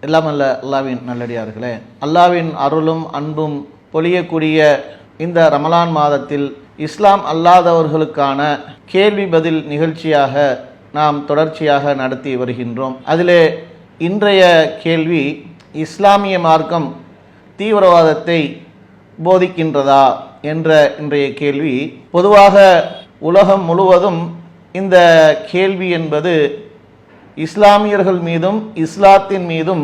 எல்லாம் அல்ல அல்லாவின் நல்லடியார்களே, அல்லாவின் அருளும் அன்பும் பொழியக்கூடிய இந்த ரமலான் மாதத்தில் இஸ்லாம் அல்லாதவர்களுக்கான கேள்வி பதில் நிகழ்ச்சியாக நாம் தொடர்ச்சியாக நடத்தி வருகின்றோம். அதிலே இன்றைய கேள்வி, இஸ்லாமிய மார்க்கம் தீவிரவாதத்தை போதிக்கின்றதா என்ற இன்றைய கேள்வி. பொதுவாக உலகம் முழுவதும் இந்த கேள்வி என்பது இஸ்லாமியர்கள் மீதும் இஸ்லாத்தின் மீதும்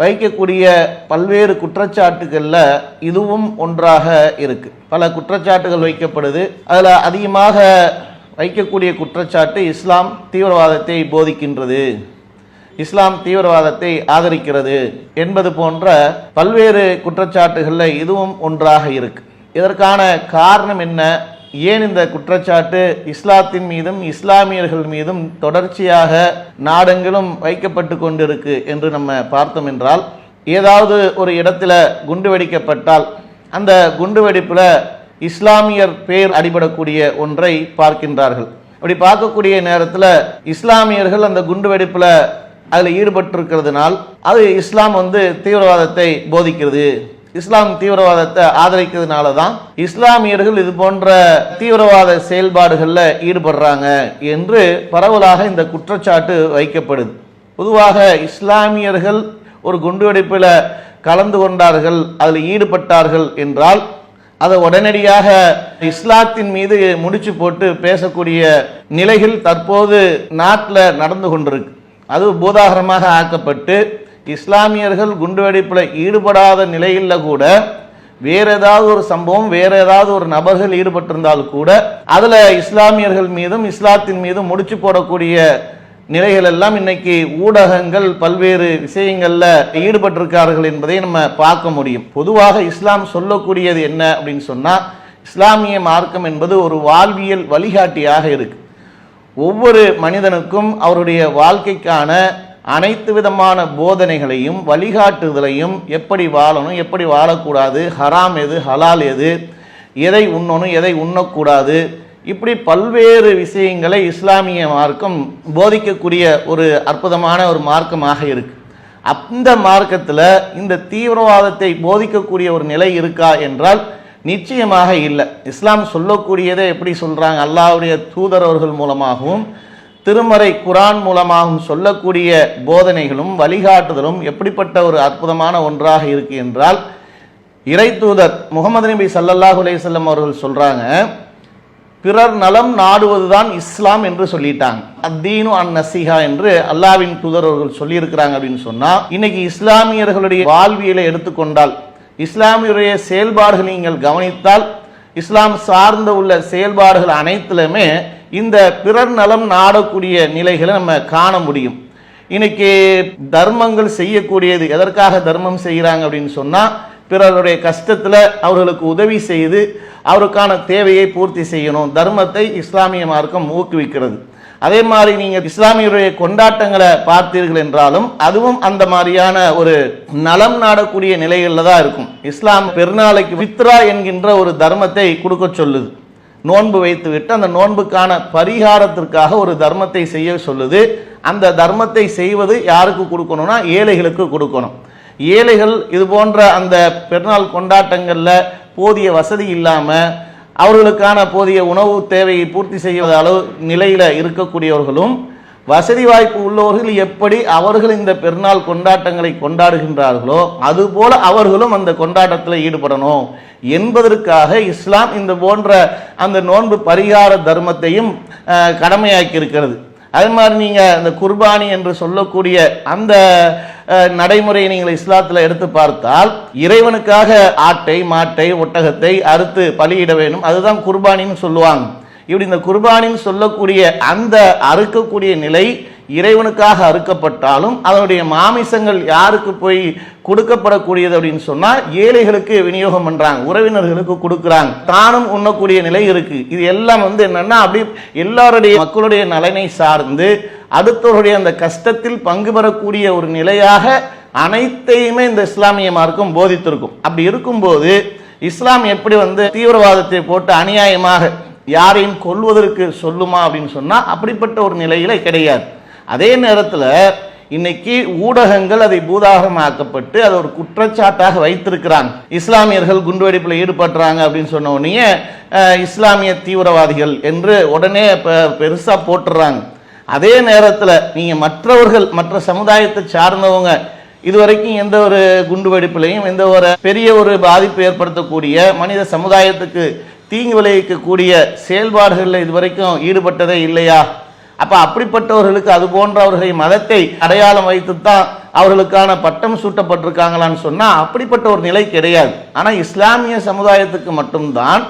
வைக்கக்கூடிய பல்வேறு குற்றச்சாட்டுகளில் இதுவும் ஒன்றாக இருக்குது. பல குற்றச்சாட்டுகள் வைக்கப்படுது. அதில் அதிகமாக வைக்கக்கூடிய குற்றச்சாட்டு இஸ்லாம் தீவிரவாதத்தை போதிக்கின்றது, இஸ்லாம் தீவிரவாதத்தை ஆதரிக்கிறது என்பது போன்ற பல்வேறு குற்றச்சாட்டுகளில் இதுவும் ஒன்றாக இருக்கு. இதற்கான காரணம் என்ன? ஏன் இந்த குற்றச்சாட்டு இஸ்லாத்தின் மீதும் இஸ்லாமியர்கள் மீதும் தொடர்ச்சியாக நாடெங்கிலும் வைக்கப்பட்டு கொண்டிருக்கு என்று நம்ம பார்த்தோம் என்றால், ஏதாவது ஒரு இடத்துல குண்டு வெடிக்கப்பட்டால் அந்த குண்டு வெடிப்பில் இஸ்லாமியர் பேர் அடிபடக்கூடிய ஒன்றை பார்க்கின்றார்கள். அப்படி பார்க்கக்கூடிய நேரத்தில் இஸ்லாமியர்கள் அந்த குண்டு வெடிப்பில் அதில் ஈடுபட்டிருக்கிறதுனால் அது இஸ்லாம் தீவிரவாதத்தை போதிக்கிறது, இஸ்லாம் தீவிரவாதத்தை ஆதரிக்கிறதுனால தான் இஸ்லாமியர்கள் இது போன்ற தீவிரவாத செயல்பாடுகளில் ஈடுபடுறாங்க என்று பரவலாக இந்த குற்றச்சாட்டு வைக்கப்படுது. பொதுவாக இஸ்லாமியர்கள் ஒரு குண்டுவெடிப்பில் கலந்து கொண்டார்கள், அதில் ஈடுபட்டார்கள் என்றால் அதை உடனடியாக இஸ்லாத்தின் மீது முடிச்சு போட்டு பேசக்கூடிய நிலைகள் தற்போது நாட்டில் நடந்து கொண்டிருக்கு. அது பூதாகரமாக ஆக்கப்பட்டு இஸ்லாமியர்கள் குண்டுவெடிப்பில் ஈடுபடாத நிலையில் கூட வேற ஏதாவது ஒரு சம்பவம், வேற ஏதாவது ஒரு நபர்கள் ஈடுபட்டிருந்தால் கூட அதில் இஸ்லாமியர்கள் மீதும் இஸ்லாத்தின் மீதும் முடிச்சு போடக்கூடிய நிலைகள் எல்லாம் இன்னைக்கு ஊடகங்கள் பல்வேறு விஷயங்கள்ல ஈடுபட்டிருக்கார்கள் என்பதை நம்ம பார்க்க முடியும். பொதுவாக இஸ்லாம் சொல்லக்கூடியது என்ன அப்படின்னு சொன்னா, இஸ்லாமிய மார்க்கம் என்பது ஒரு வாழ்வியல் வழிகாட்டியாக இருக்கு. ஒவ்வொரு மனிதனுக்கும் அவருடைய வாழ்க்கைக்கான அனைத்து விதமான போதனைகளையும் வழிகாட்டுதலையும், எப்படி வாழணும் எப்படி வாழக்கூடாது, ஹராம் எது ஹலால் எது, எதை உண்ணணும் எதை உண்ணக்கூடாது, இப்படி பல்வேறு விஷயங்களை இஸ்லாமிய மார்க்கம் போதிக்கக்கூடிய ஒரு அற்புதமான ஒரு மார்க்கமாக இருக்கு. அந்த மார்க்கத்தில் இந்த தீவிரவாதத்தை போதிக்கக்கூடிய ஒரு நிலை இருக்கா என்றால் நிச்சயமாக இல்லை. இஸ்லாம் சொல்லக்கூடியதை எப்படி சொல்றாங்க, அல்லாஹ்வுடைய தூதர் அவர்கள் மூலமாகவும் திருமறை குரான் மூலமாகவும் சொல்லக்கூடிய போதனைகளும் வழிகாட்டுதலும் எப்படிப்பட்ட ஒரு அற்புதமான ஒன்றாக இருக்கு என்றால், இறை தூதர் முகமது நபி ஸல்லல்லாஹு அலைஹி வஸல்லம் அவர்கள் சொல்றாங்க, பிறர் நலம் நாடுவதுதான் இஸ்லாம் என்று சொல்லிட்டாங்க. அத்தீனு அன் நசீஹா என்று அல்லாஹ்வின் தூதர் அவர்கள் சொல்லியிருக்கிறாங்க. அப்படின்னு சொன்னா, இன்னைக்கு இஸ்லாமியர்களுடைய வாழ்வியலை எடுத்துக்கொண்டால், இஸ்லாமியருடைய செயல்பாடுகள் நீங்கள் கவனித்தால், இஸ்லாம் சார்ந்த உள்ள செயல்பாடுகள் அனைத்திலுமே இந்த பிறர் நலம் நாடக்கூடிய நிலைகளை நம்ம காண முடியும். இன்னைக்கு தர்மங்கள் செய்யக்கூடியது எதற்காக தர்மம் செய்கிறாங்க அப்படின்னு சொன்னா, பிறருடைய கஷ்டத்துல அவர்களுக்கு உதவி செய்து அவருக்கான தேவையை பூர்த்தி செய்யணும். தர்மத்தை இஸ்லாமிய மார்க்கம் ஊக்குவிக்கிறது. அதே மாதிரி நீங்க இஸ்லாமியருடைய கொண்டாட்டங்களை பார்த்தீர்கள் என்றாலும் அதுவும் அந்த மாதிரியான ஒரு நலம் நாடக்கூடிய நிலைகள்ல தான் இருக்கும். இஸ்லாம் பெருநாளைக்கு ஃபித்ரா என்கின்ற ஒரு தர்மத்தை கொடுக்க சொல்லுது. நோன்பு வைத்து விட்டு அந்த நோன்புக்கான பரிகாரத்திற்காக ஒரு தர்மத்தை செய்ய சொல்லுது. அந்த தர்மத்தை செய்வது யாருக்கு கொடுக்கணும்னா ஏழைகளுக்கு கொடுக்கணும். ஏழைகள் இது போன்ற அந்த பெருநாள் கொண்டாட்டங்கள்ல போதிய வசதி இல்லாம அவர்களுக்கான போதிய உணவு தேவையை பூர்த்தி செய்ய அளவு நிலையில இருக்கக்கூடியவர்களும், வசதி வாய்ப்பு உள்ளவர்கள் எப்படி அவர்கள் இந்த பெருநாள் கொண்டாட்டங்களை கொண்டாடுகின்றார்களோ அதுபோல அவர்களும் அந்த கொண்டாட்டத்தில் ஈடுபடணும் என்பதற்காக இஸ்லாம் இந்த போன்ற அந்த நோன்பு பரிகார தர்மத்தையும் கடமையாக்கி இருக்கிறது. அதே மாதிரி நீங்க இந்த குர்பானி என்று சொல்லக்கூடிய அந்த நடைமுறையை நீங்கள் இஸ்லாத்தில் எடுத்து பார்த்தால், இறைவனுக்காக ஆட்டை மாட்டை ஒட்டகத்தை அறுத்து பலியிட வேண்டும், அதுதான் குர்பானின்னு சொல்லுவாங்க. இப்படி இந்த குர்பானின்னு சொல்லக்கூடிய அந்த அறுக்கக்கூடிய நிலை இறைவனுக்காக அறுக்கப்பட்டாலும் அதனுடைய மாமிசங்கள் யாருக்கு போய் கொடுக்கப்படக்கூடியது அப்படின்னு சொன்னா ஏழைகளுக்கு விநியோகம் பண்றாங்க, உறவினர்களுக்கு கொடுக்குறாங்க, தானும் உண்ணக்கூடிய நிலை இருக்கு. இது எல்லாம் என்னன்னா அப்படி எல்லாருடைய மக்களுடைய நலனை சார்ந்து அடுத்தவருடைய அந்த கஷ்டத்தில் பங்கு பெறக்கூடிய ஒரு நிலையாக அனைத்தையுமே இந்த இஸ்லாமிய மார்க்கம் போதித்திருக்கும். அப்படி இருக்கும்போது இஸ்லாம் எப்படி தீவிரவாதத்தை போட்டு அநியாயமாக யாரையும் கொல்வதற்கு சொல்லுமா அப்படின்னு சொன்னா அப்படிப்பட்ட ஒரு நிலையில கிடையாது. அதே நேரத்தில் இன்னைக்கு ஊடகங்கள் அதை பூதாகமாக்கப்பட்டு அதை ஒரு குற்றச்சாட்டாக வைத்திருக்கிறாங்க. இஸ்லாமியர்கள் குண்டுவெடிப்பில் ஈடுபடுறாங்க அப்படின்னு சொன்ன உடனே இஸ்லாமிய தீவிரவாதிகள் என்று உடனே பெருசா போட்டுறாங்க. அதே நேரத்தில் நீங்க மற்றவர்கள் மற்ற சமுதாயத்தை சார்ந்தவங்க இதுவரைக்கும் எந்த ஒரு குண்டுவெடிப்பிலையும் எந்த ஒரு பெரிய ஒரு பாதிப்பு ஏற்படுத்தக்கூடிய மனித சமுதாயத்துக்கு தீங்கு விளைவிக்கக்கூடிய செயல்பாடுகளில் இதுவரைக்கும் ஈடுபட்டதே இல்லையா? அப்ப அப்படிப்பட்டவர்களுக்கு அது போன்றவர்களை மதத்தை அடையாளம் வைத்துத்தான் அவர்களுக்கான பட்டம் சூட்டப்பட்டிருக்காங்களான்னு சொன்னா அப்படிப்பட்ட ஒரு நிலை கிடையாது. ஆனா இஸ்லாமிய சமுதாயத்துக்கு மட்டும்தான்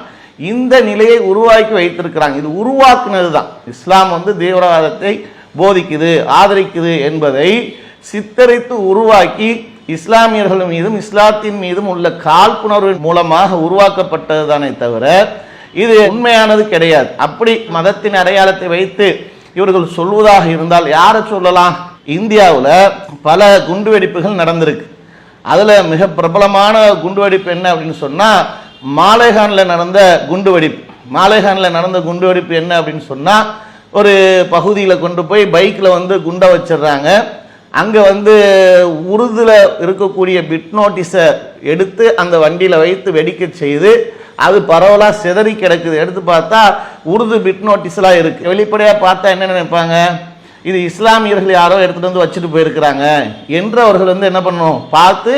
இந்த நிலையை உருவாக்கி வைத்திருக்கிறாங்க. இது உருவாக்குனது தான். இஸ்லாம் தீவிரவாதத்தை போதிக்குது, ஆதரிக்குது என்பதை சித்தரித்து உருவாக்கி இஸ்லாமியர்கள் மீதும் இஸ்லாத்தின் மீதும் உள்ள காழ்ப்புணர்வின் மூலமாக உருவாக்கப்பட்டது தானே தவிர இது உண்மையானது கிடையாது. அப்படி மதத்தின் அடையாளத்தை வைத்து இவர்கள் சொல்வதாக இருந்தால் யாரை சொல்லலாம்? இந்தியாவில் பல குண்டுவெடிப்புகள் நடந்திருக்கு. அதுல மிக பிரபலமான குண்டுவெடிப்பு என்ன அப்படின்னு சொன்னா மாலேகானில் நடந்த குண்டுவெடிப்பு. மாலேகானில் நடந்த குண்டுவெடிப்பு என்ன அப்படின்னு சொன்னா ஒரு பகுதியில் கொண்டு போய் பைக்கில் குண்டை வச்சிடுறாங்க. அங்கே உருதுல இருக்கக்கூடிய பிட் நோட்டீஸை எடுத்து அந்த வண்டியில் வைத்து வெடிக்க செய்து அது பரவலாக சிதறி கிடக்குது. எடுத்து பார்த்தா உருது பிட் நோட்டீஸ்லாம் இருக்கு. வெளிப்படையாக பார்த்தா என்ன நினைப்பாங்க? இது இஸ்லாமியர்கள் யாரோ எடுத்துட்டு வச்சுட்டு போயிருக்கிறாங்க என்று அவர்கள் என்ன பண்ணணும், பார்த்து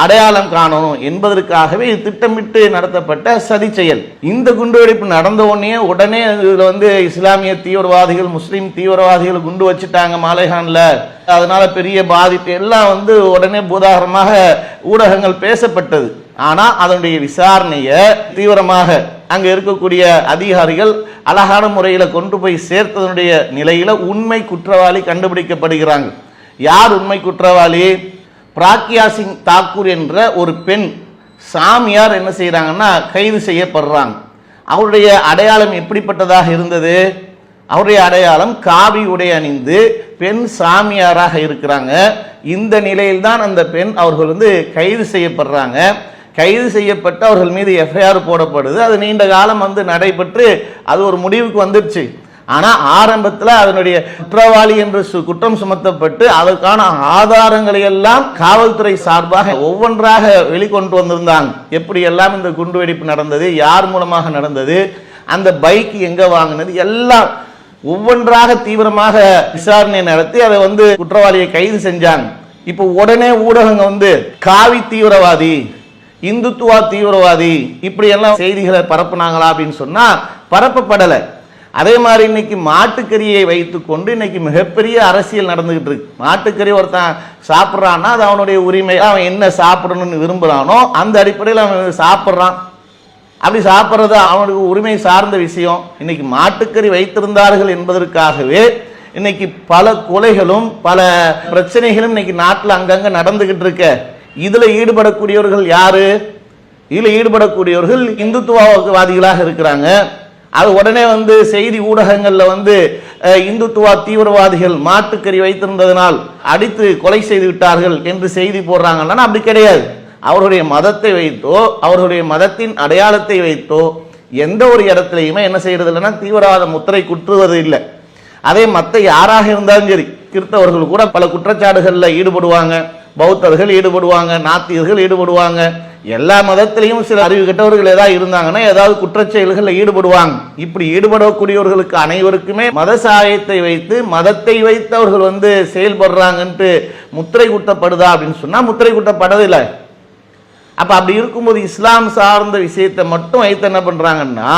அடையாளம் காணணும் என்பதற்காகவே இது திட்டமிட்டு நடத்தப்பட்ட சதி செயல். இந்த குண்டுவெடிப்பு நடந்த உடனே இதுல இஸ்லாமிய தீவிரவாதிகள் முஸ்லீம் தீவிரவாதிகள் குண்டு வச்சுட்டாங்க மாலேகான்ல, அதனால பெரிய பாதிப்பு எல்லாம் உடனே பூதாகரமாக ஊடகங்கள் பேசப்பட்டது. ஆனா அதனுடைய விசாரணைய தீவிரமாக அங்க இருக்கக்கூடிய அதிகாரிகள் அழகான முறையில கொண்டு போய் சேர்த்ததனுடைய நிலையில உண்மை குற்றவாளி கண்டுபிடிக்கப்படுகிறாங்க. யார் உண்மை குற்றவாளி? பிராக்யா சிங் தாக்கூர் என்ற ஒரு பெண் சாமியார் என்ன செய்யறாங்கன்னா கைது செய்யப்படுறாங்க. அவருடைய அடையாளம் எப்படிப்பட்டதாக இருந்தது? அவருடைய அடையாளம் காவி உடை அணிந்து பெண் சாமியாராக இருக்கிறாங்க. இந்த நிலையில்தான் அந்த பெண் அவர்கள் கைது செய்யப்படுறாங்க. கைது செய்யப்பட்டு அவர்கள் மீது எஃப்ஐஆர் போடப்படுது. அது நீண்ட காலம் நடைபெற்று அது ஒரு முடிவுக்கு வந்துருச்சு. ஆனா ஆரம்பத்தில் அதனுடைய குற்றவாளி என்று குற்றம் சுமத்தப்பட்டு அதற்கான ஆதாரங்களை எல்லாம் காவல்துறை சார்பாக ஒவ்வொன்றாக வெளிக்கொண்டு வந்திருந்தாங்க. எப்படி எல்லாம் இந்த குண்டுவெடிப்பு நடந்தது, யார் மூலமாக நடந்தது, அந்த பைக் எங்க வாங்கினது, எல்லாம் ஒவ்வொன்றாக தீவிரமாக விசாரணை நடத்தி அதை குற்றவாளியை கைது செஞ்சாங்க. இப்போ உடனே ஊடகங்க காவி தீவிரவாதி, இந்துத்துவா தீவிரவாதி இப்படி எல்லாம் செய்திகளை பரப்புனாங்களா அப்படின்னு சொன்னா பரப்பப்படலை. அதே மாதிரி இன்னைக்கு மாட்டுக்கறியை வைத்துக்கொண்டு இன்னைக்கு மிகப்பெரிய அரசியல் நடந்துகிட்டு இருக்கு. மாட்டுக்கறி ஒருத்தன் சாப்பிட்றான்னா அது அவனுடைய உரிமை. அவன் என்ன சாப்பிடணும்னு விரும்புறானோ அந்த அடிப்படையில் அவன் சாப்பிட்றான். அப்படி சாப்பிட்றது அவனுக்கு உரிமை சார்ந்த விஷயம். இன்னைக்கு மாட்டுக்கறி வைத்திருந்தார்கள் என்பதற்காகவே இன்னைக்கு பல கொலைகளும் பல பிரச்சனைகளும் இன்னைக்கு நாட்டில் அங்கங்க நடந்துகிட்டு இருக்க. இதுல ஈடுபடக்கூடியவர்கள் யாரு? இதுல ஈடுபடக்கூடியவர்கள் இந்துத்துவவாதிகளாக இருக்கிறாங்க. அது உடனே செய்தி ஊடகங்கள்ல இந்துத்துவா தீவிரவாதிகள் மாட்டுக்கறி வைத்திருந்ததனால் அடித்து கொலை செய்து விட்டார்கள் என்று செய்தி போடுறாங்கன்னா அப்படி கிடையாது. அவருடைய மதத்தை வைத்தோ அவர்களுடைய மதத்தின் அடையாளத்தை வைத்தோ எந்த ஒரு இடத்துலையுமே என்ன செய்யறது இல்லைன்னா தீவிரவாத முத்திரை குற்றுவது இல்லை. அதே மற்ற யாராக இருந்தாலும் சரி, கிறிஸ்தவர்கள் கூட பல குற்றச்சாட்டுகள்ல ஈடுபடுவாங்க, பௌத்தர்கள் ஈடுபடுவாங்க, நாத்திகர்கள் ஈடுபடுவாங்க. எல்லா மதத்திலையும் சில அறிவு கெட்டவர்கள் ஏதாவது இருந்தாங்கன்னா ஏதாவது குற்றச்செயல்களில் ஈடுபடுவாங்க. இப்படி ஈடுபடக்கூடியவர்களுக்கு அனைவருக்குமே மத சாயத்தை வைத்து மதத்தை வைத்து அவர்கள் செயல்படுறாங்கன்ட்டு முத்திரை குட்டப்படுதா அப்படின்னு சொன்னா முத்திரை குட்டப்படவில்லை. அப்ப அப்படி இருக்கும்போது இஸ்லாம் சார்ந்த விஷயத்தை மட்டும் வைத்து என்ன பண்றாங்கன்னா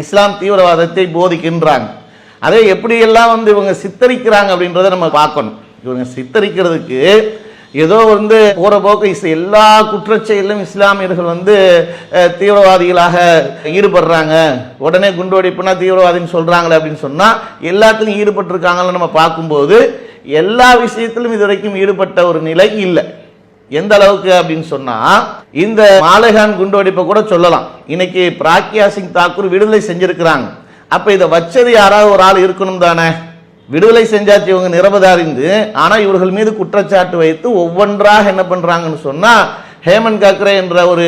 இஸ்லாம் தீவிரவாதத்தை போதிக்கின்றாங்க. அதை எப்படியெல்லாம் இவங்க சித்தரிக்கிறாங்க அப்படின்றத நம்ம பார்க்கணும். இவங்க சித்தரிக்கிறதுக்கு ஏதோ போற போக்கு எல்லா குற்றச்செயலும் இஸ்லாமியர்கள் தீவிரவாதிகளாக ஈடுபடுறாங்க, உடனே குண்டுவெடிப்புனா தீவிரவாதின்னு சொல்றாங்களே அப்படின்னு சொன்னா எல்லாத்திலும் ஈடுபட்டிருக்காங்கன்னு நம்ம பார்க்கும்போது எல்லா விஷயத்திலும் இதுவரைக்கும் ஈடுபட்ட ஒரு நிலை இல்லை. எந்த அளவுக்கு அப்படின்னு சொன்னா இந்த மாலேகான் குண்டுவெடிப்பை கூட சொல்லலாம். இன்னைக்கு பிராக்யா சிங் தாக்கூர் விடுதலை செஞ்சிருக்கிறாங்க. அப்ப இதை வச்சது யாராவது ஒரு ஆள் இருக்கணும் தானே. விடுதலை செஞ்சாச்சு, இவங்க நிரபராதிந்து. ஆனா இவர்கள் மீது குற்றச்சாட்டு வைத்து ஒவ்வொன்றாக என்ன பண்றாங்கன்னு சொன்னா ஹேமந்த் கர்கரே என்ற ஒரு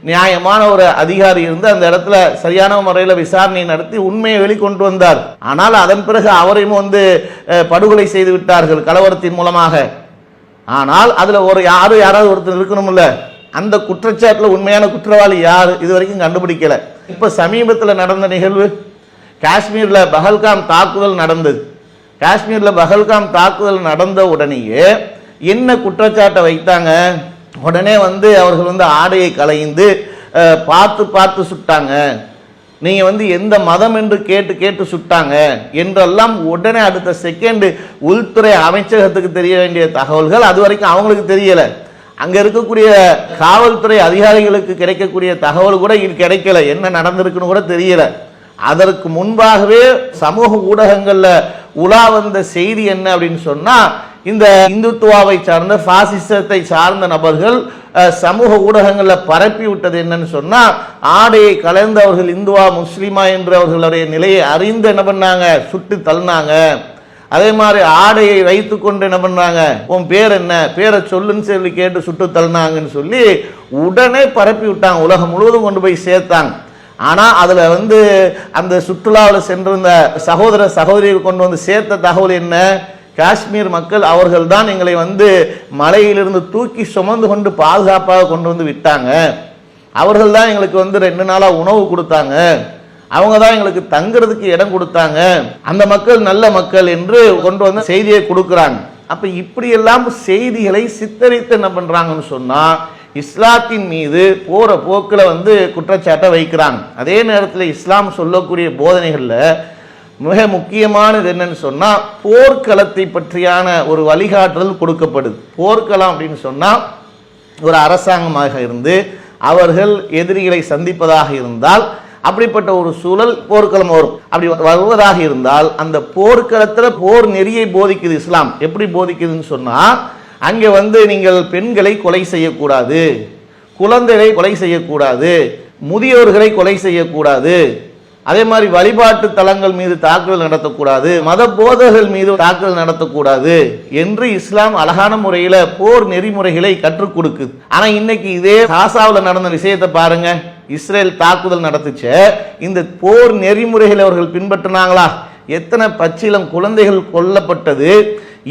நியாயமான ஒரு அதிகாரி இருந்து அந்த இடத்துல சரியான முறையில் விசாரணை நடத்தி உண்மையை வெளிக்கொண்டு வந்தார். ஆனால் அதன் பிறகு அவரையும் படுகொலை செய்து விட்டார்கள் கலவரத்தின் மூலமாக. ஆனால் அதுல யாராவது ஒருத்தர் இருக்கணும்ல, அந்த குற்றச்சாட்டுல உண்மையான குற்றவாளி யார் இது வரைக்கும் கண்டுபிடிக்கல. இப்ப சமீபத்தில் நடந்த நிகழ்வு, காஷ்மீர்ல பஹல்காம் தாக்குதல் நடந்தது. காஷ்மீர்ல பஹல்காம் தாக்குதல் நடந்த உடனேயே என்ன குற்றச்சாட்டை வைத்தாங்க, உடனே அவர்கள் ஆடையை களைந்து பார்த்து பார்த்து சுட்டாங்க, நீங்க எந்த மதம் என்று கேட்டு கேட்டு சுட்டாங்க என்றெல்லாம் உடனே அடுத்த செகண்ட் உள்துறை அமைச்சகத்துக்கு தெரிய வேண்டிய தகவல்கள் அது வரைக்கும் அவங்களுக்கு தெரியல. அங்க இருக்கக்கூடிய காவல்துறை அதிகாரிகளுக்கு கிடைக்கக்கூடிய தகவல் கூட கிடைக்கல, என்ன நடந்திருக்குன்னு கூட தெரியல. அதற்கு முன்பாகவே சமூக ஊடகங்கள்ல உலா வந்த செய்தி என்ன அப்படின்னு சொன்னா, இந்த இந்துத்துவாவை சார்ந்த பாசிசத்தை சார்ந்த நபர்கள் சமூக ஊடகங்களில் பரப்பி விட்டது என்னன்னு சொன்னா, ஆடையை கலந்தவர்கள் இந்துவா முஸ்லிமா என்று அவர்களுடைய நிலையை அறிந்து என்ன பண்ணாங்க, சுட்டு தள்ளினாங்க. அதே மாதிரி ஆடையை வைத்து கொண்டு என்ன பண்ணாங்க, உன் பேர் என்ன, பேரை சொல்லுன்னு சொல்லி கேட்டு சுட்டு தள்ளினாங்கன்னு சொல்லி உடனே பரப்பி விட்டாங்க, உலகம் முழுவதும் கொண்டு போய் சேர்த்தாங்க. ஆனா அதுல அந்த சுற்றுலாவில் சென்றிருந்த சகோதர சகோதரிகள் கொண்டு சேர்த்த தகவல் என்ன, காஷ்மீர் மக்கள் அவர்கள் தான் எங்களை மலையிலிருந்து தூக்கி சுமந்து கொண்டு பாதுகாப்பாக கொண்டு விட்டாங்க, அவர்கள் தான் எங்களுக்கு 2 நாளா உணவு கொடுத்தாங்க, அவங்க தான் எங்களுக்கு தங்குறதுக்கு இடம் கொடுத்தாங்க, அந்த மக்கள் நல்ல மக்கள் என்று கொண்டு செய்தியை கொடுக்குறாங்க. அப்ப இப்படி எல்லாம் செய்திகளை சித்தரித்து என்ன பண்றாங்கன்னு சொன்னா, இஸ்லாத்தின் மீது போற போக்குல குற்றச்சாட்டை வைக்கிறாங்க. அதே நேரத்தில் இஸ்லாம் சொல்லக்கூடிய போதனைகள்ல மிக முக்கியமானது என்னன்னு சொன்னா, போர்க்களத்தை பற்றியான ஒரு வழிகாட்டுதல் கொடுக்கப்படுது. போர்க்களம் அப்படின்னு சொன்னா, ஒரு அரசாங்கமாக இருந்து அவர்கள் எதிரிகளை சந்திப்பதாக இருந்தால் அப்படிப்பட்ட ஒரு சூழல் போர்க்களம் வரும். அப்படி வருவதாக இருந்தால் அந்த போர்க்களத்தில் போர் நெறியை போதிக்குது இஸ்லாம். எப்படி போதிக்குதுன்னு சொன்னா, அங்கே நீங்கள் பெண்களை கொலை செய்யக்கூடாது, குழந்தைகளை கொலை செய்யக்கூடாது, முதியோர்களை கொலை செய்யக்கூடாது, அதே மாதிரி வழிபாட்டு தலங்கள் மீது தாக்குதல் நடத்தக்கூடாது, மத போதகர்கள் மீது தாக்குதல் நடத்தக்கூடாது என்று இஸ்லாம் அழகான முறையில போர் நெறிமுறைகளை கற்றுக் கொடுக்குது. ஆனா இன்னைக்கு இதே காசாவில் நடந்த விஷயத்தை பாருங்க, இஸ்ரேல் தாக்குதல் நடத்துச்ச, இந்த போர் நெறிமுறைகளை அவர்கள் பின்பற்றினாங்களா? எத்தனை பச்சிலம் குழந்தைகள் கொல்லப்பட்டது,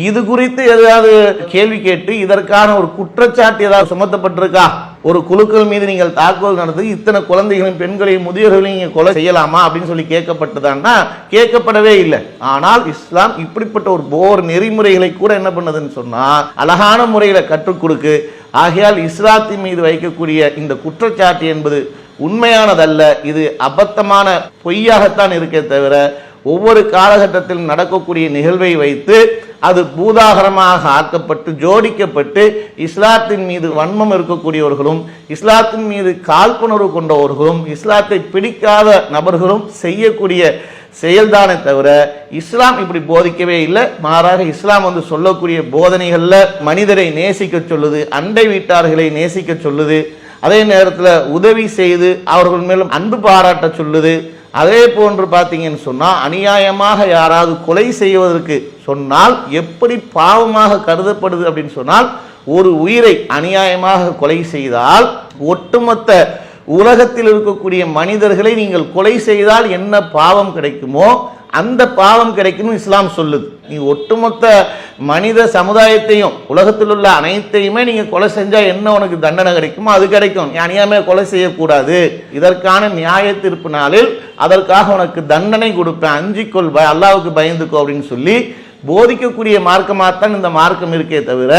இது குறித்து ஏதாவது கேள்வி கேட்டு இதற்கான ஒரு குற்றச்சாட்டு ஏதாவது சுமத்தப்பட்டிருக்கா? ஒரு குழுக்கள் மீது நீங்கள் தாக்குதல் நடந்து இத்தனை குழந்தைகளையும் பெண்களையும் முதியோர்களையும் நீங்க கொலை செய்யலாமா அப்படின்னு சொல்லி கேட்கப்பட்டதான்னா கேட்கப்படவே இல்லை. ஆனால் இஸ்லாம் இப்படிப்பட்ட ஒரு போர் நெறிமுறைகளை கூட என்ன பண்ணதுன்னு சொன்னா அழகான முறையில கற்றுக் கொடுக்கு. ஆகையால் இஸ்லாத்தின் மீது வைக்கக்கூடிய இந்த குற்றச்சாட்டு என்பது உண்மையானதல்ல, இது அபத்தமான பொய்யாகத்தான் இருக்கே தவிர ஒவ்வொரு காலகட்டத்திலும் நடக்கக்கூடிய நிகழ்வை வைத்து அது பூதாகரமாக ஆக்கப்பட்டு ஜோடிக்கப்பட்டு இஸ்லாத்தின் மீது வன்மம் இருக்கக்கூடியவர்களும் இஸ்லாத்தின் மீது காழ்ப்புணர்வு கொண்டவர்களும் இஸ்லாத்தை பிடிக்காத நபர்களும் செய்யக்கூடிய செயல்தானே தவிர இஸ்லாம் இப்படி போதிக்கவே இல்லை. மாறாக இஸ்லாம் சொல்லக்கூடிய போதனைகள்ல மனிதரை நேசிக்க சொல்லுது, அண்டை வீட்டார்களை நேசிக்க சொல்லுது, அதே நேரத்தில் உதவி செய்து அவர்கள் மேலும் அன்பு பாராட்ட சொல்லுது. அதே போன்று பார்த்தீங்கன்னு சொன்னா அநியாயமாக யாராவது கொலை செய்வதற்கு சொன்னால் எப்படி பாவமாக கருதப்படுது அப்படின்னு சொன்னால், ஒரு உயிரை அநியாயமாக கொலை செய்தால் ஒட்டுமொத்த உலகத்தில் இருக்கக்கூடிய மனிதர்களை நீங்கள் கொலை செய்தால் என்ன பாவம் கிடைக்குமோ அந்த பாவம் கிடைக்கும் இஸ்லாம் சொல்லுது. நீ ஒட்டுமொத்த மனித சமுதாயத்தையும் உலகத்தில் உள்ள அனைத்தையுமே நீங்க கொலை செஞ்சா என்ன உனக்கு தண்டனை கிடைக்குமோ அது கிடைக்கும். அநியாயமே கொலை செய்யக்கூடாது, இதற்கான நியாய தீர்ப்பு நாளில் அதற்காக உனக்கு தண்டனை கொடுப்பேன், அஞ்சிக்கொள், அல்லாவுக்கு பயந்துக்கோ அப்படின்னு சொல்லி போதிக்கக்கூடிய மார்க்கமாகத்தான் இந்த மார்க்கம் இருக்கே தவிர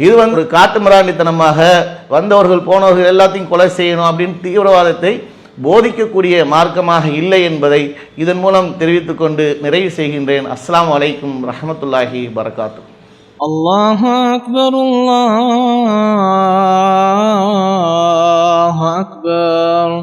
இது ஒரு காட்டு மிராண்டித்தனமாக வந்தவர்கள் போனவர்கள் எல்லாத்தையும் கொலை செய்யணும் அப்படின்னு தீவிரவாதத்தை போதிக்கக்கூடிய மார்க்கமாக இல்லை என்பதை இதன் மூலம் தெரிவித்துக் கொண்டு நிறைவு செய்கின்றேன். அஸ்ஸலாமு அலைக்கும் ரஹ்மத்துல்லாஹி பரகாத்துஹு. அல்லாஹு அக்பர், அல்லாஹு அக்பர்.